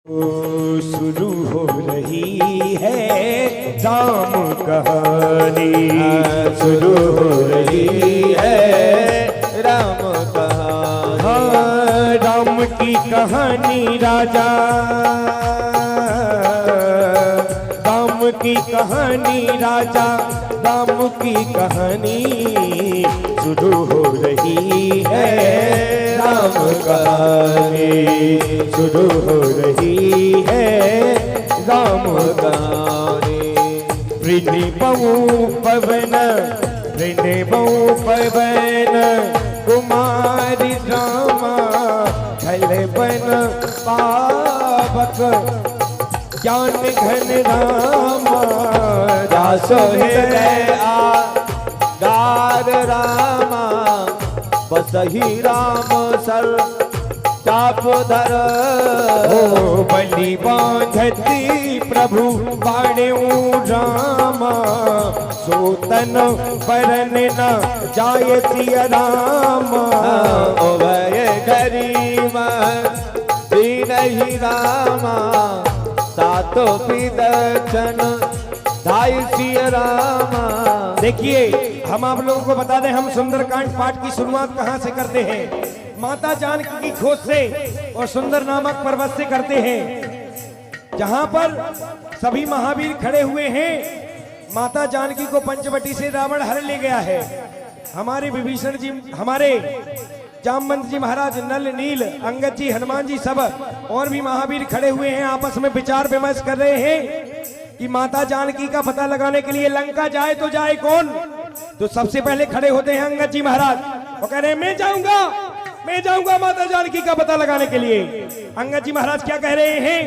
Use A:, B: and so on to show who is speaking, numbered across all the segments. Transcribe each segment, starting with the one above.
A: शुरू हो रही है राम कहानी,
B: शुरू हो रही है राम कहानी।
A: हाँ, राम की कहानी राजा, राम की कहानी राजा, राम की कहानी शुरू हो रही है राम कहानी, शुरू हो रही है राम कहानी। प्रणिबहु पवन, प्रणिबहु पवन कुमारी रामा, खल बन पावक ज्ञान घन रामा,
B: दासो हृदय आधार रामा, बसहि राम सर चाप धर।
A: हो बलि बांधती प्रभु बाणेऊ रामा, सोतन परन न जाय सिय रामा।
B: भय गरीब दीनहि रामा, सातो दक्षण धाय सिय रामा।
A: देखिए, हम आप लोगों को बता दें, हम सुंदरकांड पाठ की शुरुआत कहाँ से करते हैं? माता जानकी की खोज से और सुंदर नामक पर्वत से करते हैं, जहां पर सभी महावीर खड़े हुए हैं। माता जानकी को पंचवटी से रावण हर ले गया है। हमारे विभीषण जी, हमारे जामवंत जी महाराज, नल नील, अंगद जी, हनुमान जी, सब और भी महावीर खड़े हुए हैं। आपस में विचार विमर्श कर रहे हैं कि माता जानकी का पता लगाने के लिए लंका जाए तो जाए कौन। तो सबसे पहले खड़े होते हैं अंगद जी महाराज, वो कह रहे हैं मैं जाऊंगा माता जानकी का पता लगाने के लिए। अंगद जी महाराज क्या कह रहे हैं?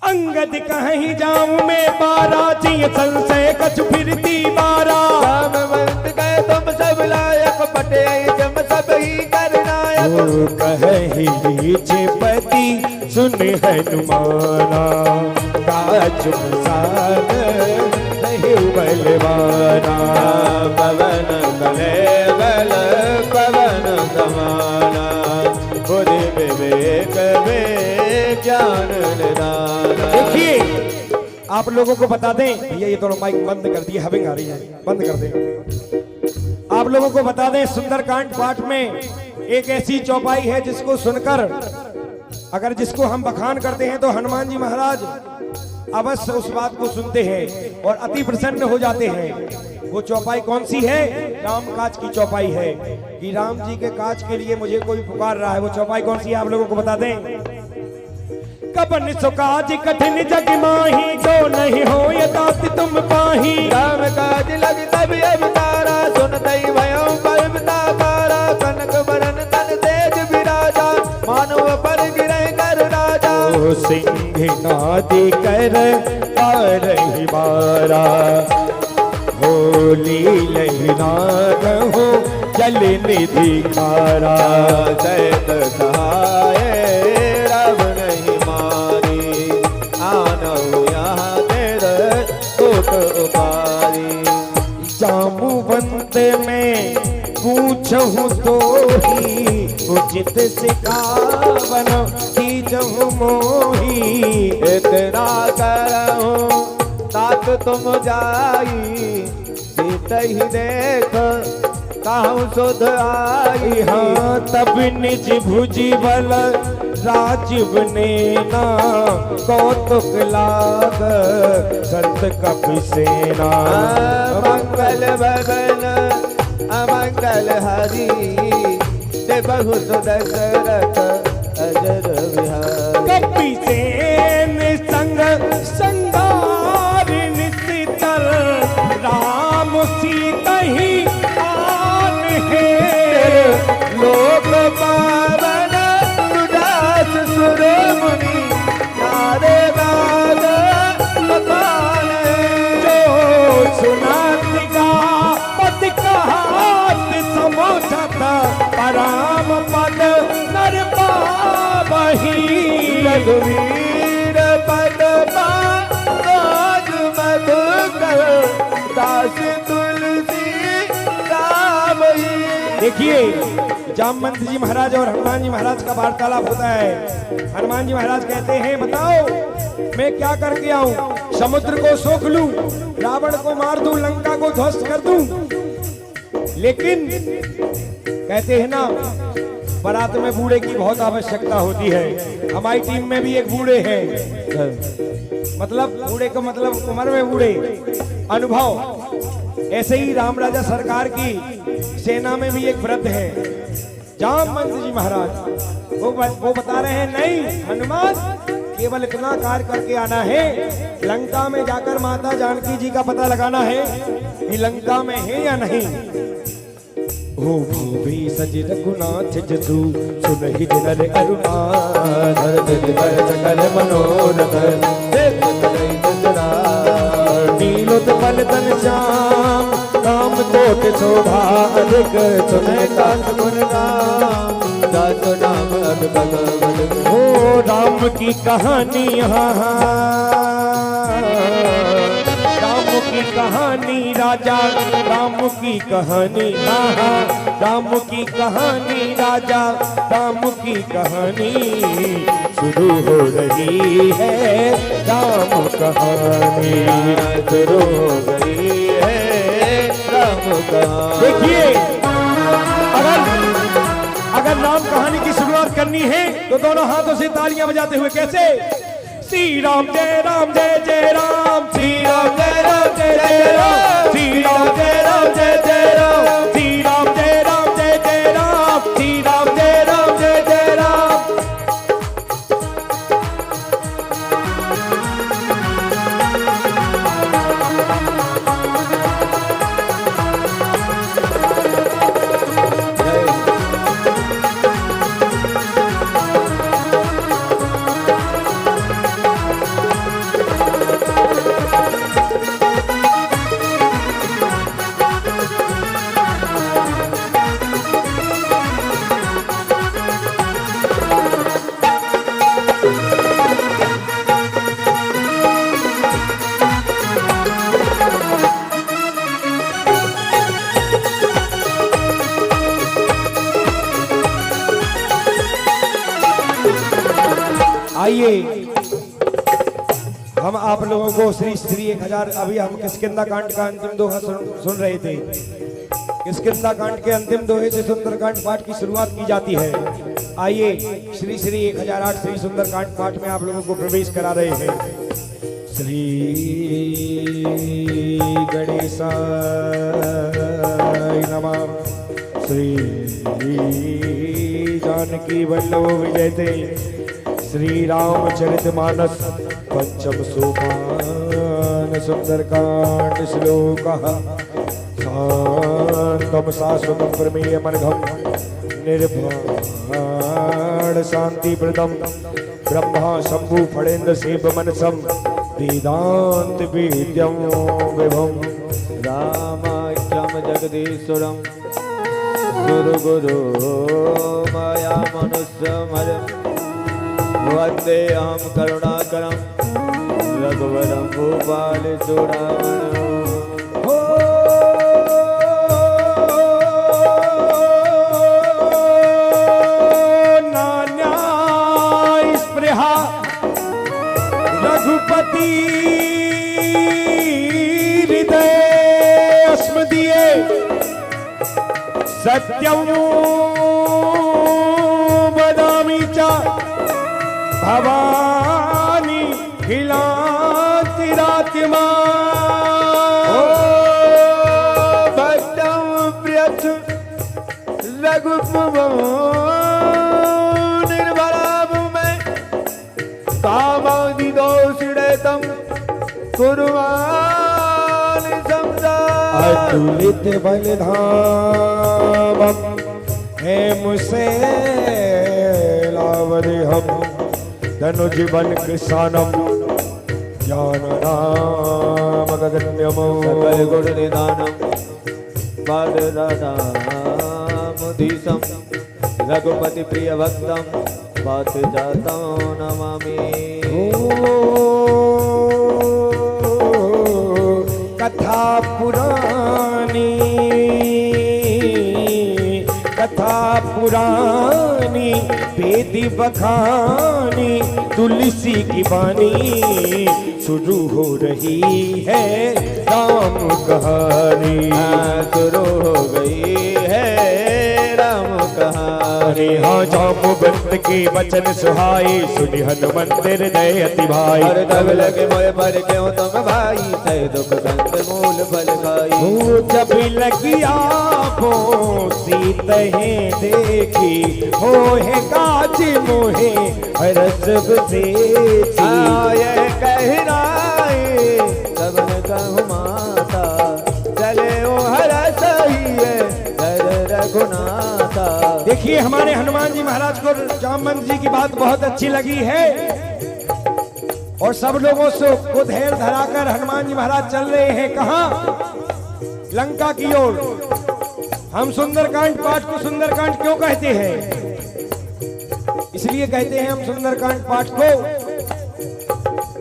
A: अंगद कहीं जाऊं मैं बारा, जी संशय कछु फिरती बारा।
B: रामवंत गए तुम सब लायक, पटे जम सब ही करनायक।
A: कहीं लीजे पति सुन हनुमाना, काज मुसान नहीं बलवाना।
B: पवन तले बल पवन समाना, बुद्धि विवेक में ज्ञान निधाना।
A: देखिए, आप लोगों को बता दें, भैया ये थोड़ा माइक बंद कर दिए, हविंग आ रही है, बंद कर दें। आप लोगों को बता दें, सुंदरकांड पाठ में एक ऐसी चौपाई है जिसको सुनकर अगर जिसको हम बखान करते हैं तो हनुमान जी महाराज अवश्य उस बात को सुनते हैं और अति प्रसन्न हो जाते हैं। वो चौपाई कौन सी है? राम काज की चौपाई है कि राम जी के काज के लिए मुझे कोई पुकार रहा है। वो चौपाई कौन सी है आप लोगों को बता दें। कबन सो काज कठिन जग माही, जो नहीं हो ये दात तुम पाही।
B: राम काज लग तब अवतारा, सुनते भयो पर्वता पारा। कनक बरन तन तेज विराजा, मानव पर गिरे कर राजा।
A: ओ सिंह नादि कर पारहि बारा, होली लहनाग हो जल निधि खारा।
B: सैत सहाय रब नहीं मारी, आनौ यहाँ तेरे कोट उपारी।
A: जामुवंत में पूछहु तो ही, उचित सिखावन कीजहु मोही।
B: इतना करहूँ तात तुम जाई, जीत ही देख कहूँ सुध आई।
A: हाँ, तब निज भुजी बल राजीव नेना, कौतुक लाग संत कपि सेना।
B: मंगल भवन अमंगल हरि, ते बहुत दशरथ अजर विहारी।
A: कपि सेन संग संगार निशितर, राम सीता ही आन है।
B: लोक पावन उदास सुर मुनि, नारे नाद मकान।
A: जो सुनातिका पद कहात समोचत, पराम पद नर पावही।
B: रघुवीर पद पाज मधुकर, दास तुलसी राम ही।
A: देखिए, जामवंत जी महाराज और हनुमान जी महाराज का वार्तालाप होता है। हनुमान जी महाराज कहते हैं बताओ मैं क्या करके आऊं, समुद्र को सोख लूं, रावण को मार दूं, लंका को ध्वस्त कर दूं, लेकिन कहते हैं ना बारात में बूढ़े की बहुत आवश्यकता होती है। हमारी टीम में भी एक बूढ़े हैं, मतलब बूढ़े का मतलब उम्र में बूढ़े, अनुभव। ऐसे ही राम राजा सरकार की सेना में भी एक वृद्ध है, जामवंत जी महाराज। वो बता रहे हैं नहीं हनुमान, केवल इतना कार्य करके आना है, लंका में जाकर माता जानकी जी का पता लगाना है कि लंका में है या नहीं। हो भूभि सज रघुनाथ जसु सुनहि नर अरुणार, सकल मनोरथ नीलोत्पल तन श्याम, काम कोट शोभा अधिक, सुनहि दास गुण नाम, दास नाम भगवत। हो राम की कहानी राम की कहानी राजा, राम की कहानी राम की कहानी राजा, राम की कहानी शुरू हो रही है, राम कहानी शुरू हो रही है, राम कहानी। देखिए अगर राम कहानी की शुरुआत करनी है तो दोनों हाथों से तालियां बजाते हुए कैसे? श्री राम जय राम जय जय राम, श्री राम जय राम जय जय राम, श्री राम जय राम जय जय राम, श्री राम जय राम जय जय राम, श्री राम जय राम जय जय राम। आइए हम आप लोगों को श्री श्री 1000 अभी हम किष्किंधा कांड का अंतिम दोहा सुन रहे थे। किष्किंधा कांड के अंतिम दोहे से सुंदरकांड पाठ की शुरुआत की जाती है। आइए श्री श्री 1008 श्री सुंदरकांड पाठ में आप लोगों को प्रवेश करा रहे हैं। श्री गणेशाय नमः, श्री जानकी वल्लभ विजयते, श्री रामचरितमानस पंचम सोपान, सुंदरकांड श्लोकः शांतम शाश्वतम प्रमेयमनघम, निर्भाण शांतिप्रदम, ब्रह्मा शंभु फणेन्द्र सेव मनसम, वेदांत वेद्यम विभम, रामाख्यम जगदीश्वरम, गुरु गुरु माया मनुष्यमरम, वंदे अहं करुणाकरं रघुवरं भूपाल चूड़ामणिं। नान्याय स्पृहा रघुपति हृदय अस्मदीये, सत्यं वदामि च भवानी खिलाति रातिमा। भक्तं प्रियच रघुपति निर्भराभु में, कामादि दोषिणेतं कुर्वाणि संसा, अतुलित बलधामं हेमसे लावदेहम्, धनु जीवन कृष्णम ज्ञाननाम गगन्यम, सकल गुण निधानम पाददामुधीशम, रघुपति प्रिय भक्तम पारिजातं नमामि। कथा पुरानी वेद बखानी तुलसी की बानी, शुरू हो रही है राम कहानी।
B: शुरू हो गई है राम कहानी।
A: हाँ जाम्बुवंत के वचन सुहाए, सुनि हनुमंत हृदय अति भाई।
B: और तब लगे मोय पर क्यों तुम भाई, सह दुख संत मूल फल खाई।
A: वो जब लगी आपो सीतहें देखी, हो है काज मोहे हरस बसेची।
B: आए कहनाए सबन कहु माता, चले ओ हरस ही है हर रघुनाथा।
A: देखिए हमारे हनुमान जी महाराज को जामवंत जी की बात बहुत अच्छी लगी है, और सब लोगों को धैर्य धराकर हनुमान जी महाराज चल रहे हैं कहाँ? लंका की ओर। हम सुंदरकांड पाठ को सुंदरकांड क्यों कहते हैं? इसलिए कहते हैं हम सुंदरकांड पाठ को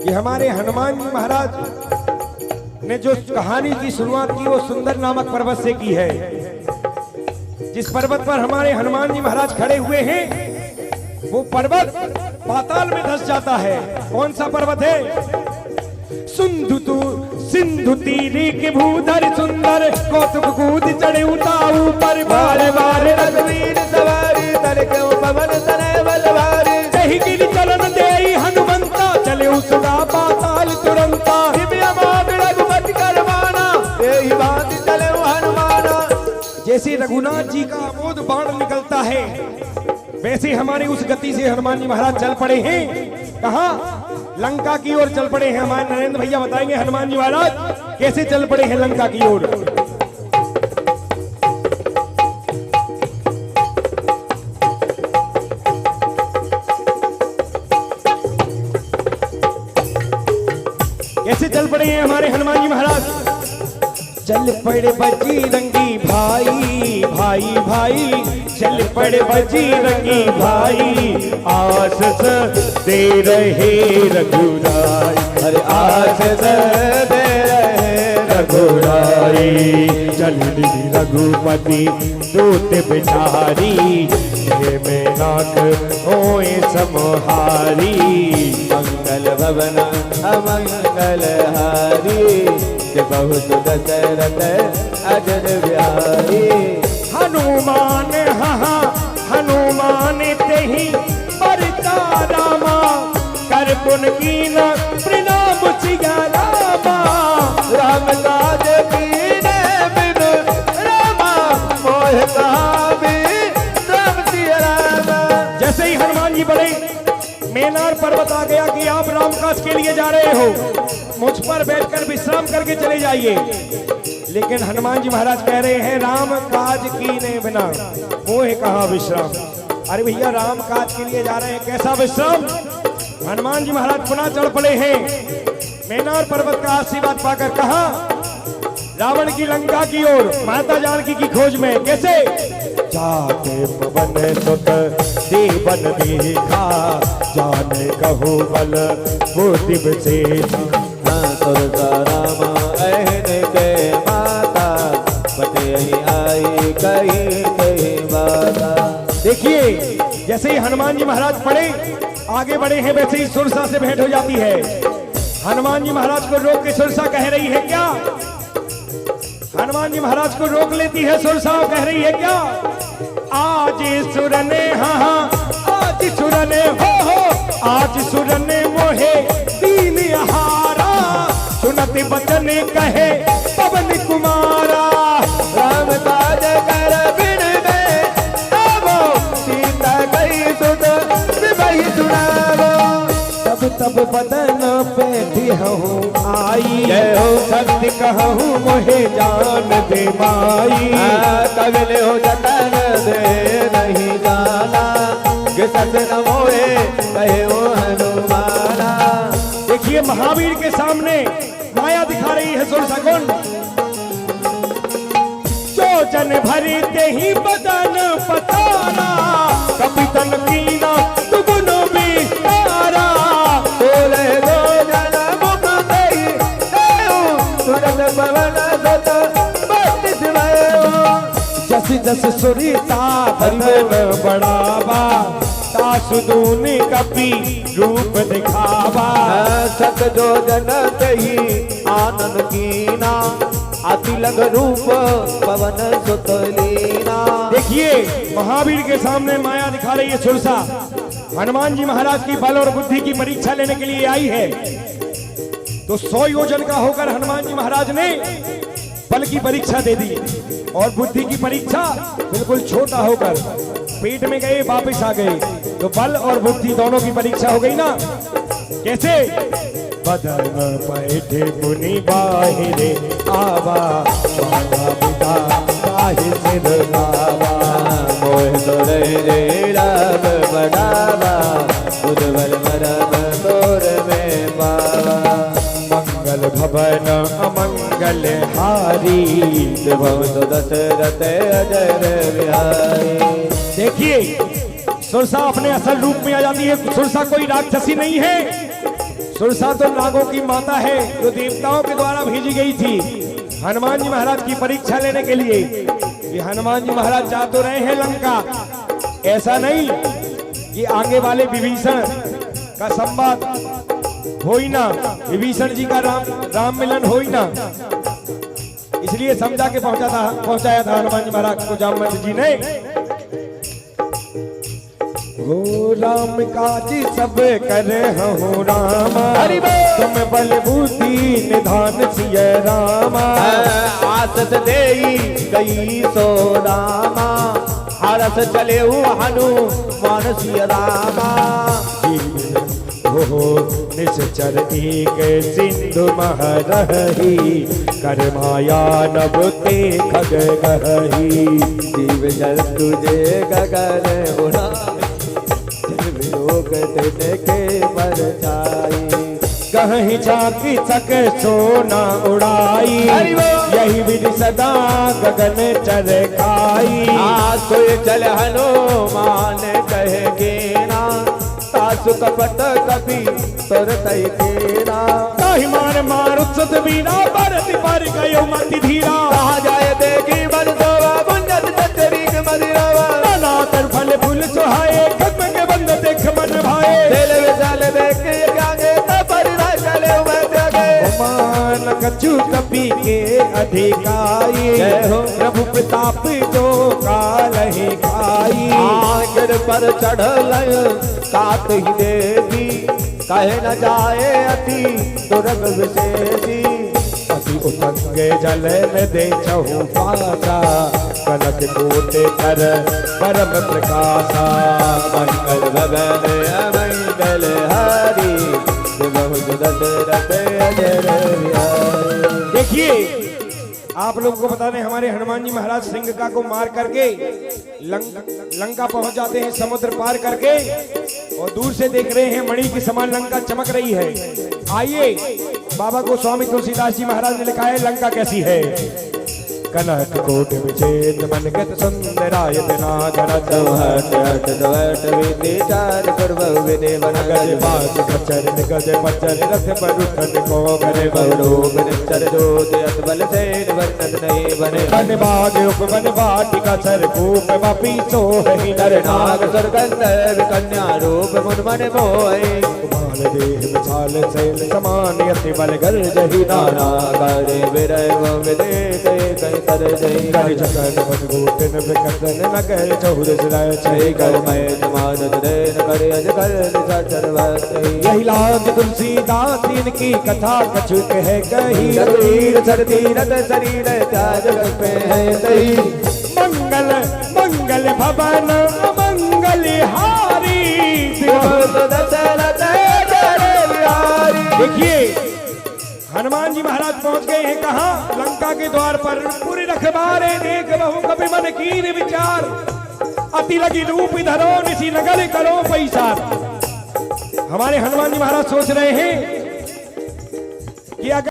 A: कि हमारे हनुमान जी महाराज ने जो कहानी की शुरुआत की वो सुंदर नामक पर्वत से की है। जिस पर्वत पर हमारे हनुमान जी महाराज खड़े हुए हैं वो पर्वत पाताल में धंस जाता है। कौन सा पर्वत है? सिंधु तीरे के भूधर सुंदर, कौतुक कूद चढ़े उताऊ पर। बारे बारे
B: रघुवीर सवारी, तर क्यों पवन तनय बलवारी।
A: कही गिर चलन देई हनुमंता, चले उसका पाताल तुरंता।
B: दिव्य मोद रघुपति करवाना, यही बात चले हनुमाना।
A: जैसे रघुनाथ जी का अमोद बाण निकलता है, वैसे हमारी उस गति से हनुमान जी महाराज चल पड़े हैं। कहाँ? लंका की ओर चल पड़े हैं। हमारे नरेंद्र भैया बताएंगे हनुमान जी महाराज कैसे चल पड़े हैं लंका की ओर। कैसे चल पड़े हैं हमारे हनुमान जी महाराज? चल पड़े बजरंगी भाई, भाई भाई चल पड़े बजरंगी भाई। आशीष दे रहे रघुराई,
B: अरे आशीष दे रहे
A: रघुराई। चल रघुपति दूत बिचारी, में नाक होए समहारी।
B: मंगल भवन अमंगल हारी, बहुत दशरथ अजर बिहारी।
A: हनुमान हाँ हनुमान तेहि बरता रामा, कर पुन कीना प्रणाम सिया रामा।
B: राम काज कीने बिनु रामा, मोह कहावी राम सिया रामा।
A: जैसे ही हनुमान जी बड़े मेनार पर्वत आ गया कि आप रामकाज के लिए जा रहे हो, मुझ पर बैठकर विश्राम करके चले जाइए। लेकिन हनुमान जी महाराज कह रहे हैं राम काज कीने बिना मोह कहाँ विश्राम। अरे भैया राम काज के लिए जा रहे हैं, कैसा विश्राम? हनुमान जी महाराज पुनः चढ़ पड़े हैं मेनार पर्वत का आशीर्वाद पाकर। कहा? रावण की लंका की ओर, माता जानकी की खोज में। कैसे? जाके पवन सुत देवन देखा, जाने कहो बल बुद्धि विशेषा।
B: रामा अहन के माता, बटे आई कही कही बाता।
A: देखिए जैसे ही हनुमान जी महाराज पड़े आगे बढ़े हैं, वैसे ही सुरसा से भेंट हो जाती है। हनुमान जी महाराज को रोक के सुरसा कह रही है क्या? हनुमान जी महाराज को रोक लेती है सुरसा, कह रही है क्या? आज सुरने हाँ आज सुरने हो आज सुरने मोहे दीन हारा। सुनत बचन कहे पवन कुमारा,
B: राम काज कर बिन में आवो, सीता गई सुत विवही सुनावो।
A: तब तब बदन पे दिहूँ आई,
B: जय हो
A: शक्ति कहूँ मोहे जान दे माई।
B: कविल हो जतन दे नहीं जाना, सत न मोहे कहे ओ हनुमाना।
A: देखिए महावीर के सामने माया दिखा रही है सुरसा कौन? जो जन भरी ते ही बदन पतारा, कपितन कीना दुगुनो विस्तारा।
B: बोले दो जन मुख दई देऊ, तुरंत पवन सत बत्तीस भयो।
A: जस जस सुरीता बन बढ़ावा, आसुदून कपि रूप दिखावा।
B: सत जो जनत ही आनंद कीना अति लग रूप पवन सुत लीना।
A: देखिए महावीर के सामने माया दिखा रही है सुरसा। हनुमान जी महाराज की बल और बुद्धि की परीक्षा लेने के लिए आई है। तो 100 योजन का होकर हनुमान जी महाराज ने बल की परीक्षा दे दी और बुद्धि की परीक्षा बिल्कुल छोटा होकर पेट में गए वापस आ गए। तो बल और बुद्धि दोनों की परीक्षा हो गई ना। कैसे? बदन बैठे मुनि बाहिरे आवा, माता पिता ताहि सिर नावा।
B: मोह रे राग बढ़ावा, उद्वल मरम तोर में पावा।
A: मंगल भवन अमंगल हारी,
B: बहुत दशरथ अजर बिहारी।
A: देखिए सुरसा अपने असल रूप में आ जाती है। सुरसा कोई राक्षसी नहीं है। सुरसा तो नागों की माता है जो देवताओं के द्वारा भेजी गई थी हनुमान जी महाराज की परीक्षा लेने के लिए। ये हनुमान जी महाराज जा तो रहे हैं लंका, ऐसा नहीं कि आगे वाले विभीषण का संवाद हो ही ना, विभीषण जी का राम मिलन हो ही ना, इसलिए समझा के पहुंचाया था हनुमान जी महाराज को जामवंत जी ने। हो राम काज सब करे हूँ रामा, तुम बल बुद्धि निधान सिय रामा।
B: आसत देई गई सो रामा, हरस चले हनुमान सिय रामा।
A: हो निश्चर एक सिंधु महरही, कर माया नभ ते खग गही।
B: जीव जंतु जे गगन उड़ा, के पर छाई।
A: कहीं झांकी चक सोना उड़ाई, यही विधि सदा गगन चरकाई।
B: सोए चल हनुमान कहे गेना, सासु कपट कभी तोर तई केना।
A: ताहि मार मारुत सुत वीरा, भरत पर गयो मति धीरा।
B: कहा जाए देखी बन सोवा, बुंजत चतरीक मदिरावा।
A: नातर फल फूल सुहाए, खत्म के बंद देख मन भाए।
B: दिल विचाल देख जागे, तपर चले मैं त्यागे।
A: मान कछु कपि के अधिकारी,
B: जय हो
A: प्रभु प्रताप जो काल ही खाई।
B: आगर पर चढ़ल सात ही देवी, कहे न जाए अति दुर्ग विशेषी।
A: अति उतंगे जल में दे चहु पासा, कनक कोटे कर परम प्रकाशा।
B: मंगल भगन अमंगल हारी, बहुत दशरथ अजर बिहारी।
A: देखिए आप लोगों को बता दें, हमारे हनुमान जी महाराज सिंह को मार करके लंका पहुंच जाते हैं, समुद्र पार करके, और दूर से देख रहे हैं मणि की समान लंका चमक रही है। आइए बाबा को स्वामी तुलसीदास जी महाराज ने लिखा है लंका कैसी है। कनक कोट विचेत मनगत सुंदराय दिनागरत,
B: विचार पूर्व विदे वन
A: गज बात खच्चर निगज पच्चर रथ पर उठन को करे
B: बहुलोक निश्चर ज्योति अतबल सेन वर्णत नहीं बने।
A: वन बाग उपवन वाटिका सरकूप वापी सोहि नर
B: नाग स्वर्गंधर्व कन्या रूप मुन मन मोहि।
A: कुमार देह विशाल शैल समान अति बल गर्जहि नाना,
B: करे विरय विदेते कई तर जय।
A: करि चकन मधुगोटन विकटन नगर चहुर सिराय छय
B: कर मैं जमानत देन करे अज कर निशाचर वतई।
A: यही लाज तुलसीदास इनकी कथा कछुक है कही।
B: शरीर तीरथ शरीर त्याज पे है तई।
A: मंगल मंगल भवन मंगल हारी,
B: दशरथ अजर बिहारी।
A: देखिए हनुमान जी महाराज पहुंच गए हैं कहाँ? लंका के द्वार पर। पूरी रखबारे देख बहु कभी मन कीन विचार, अति लगी रूप धरो निसी नगर करो पैसा। हमारे हनुमान जी महाराज सोच रहे हैं कि अगर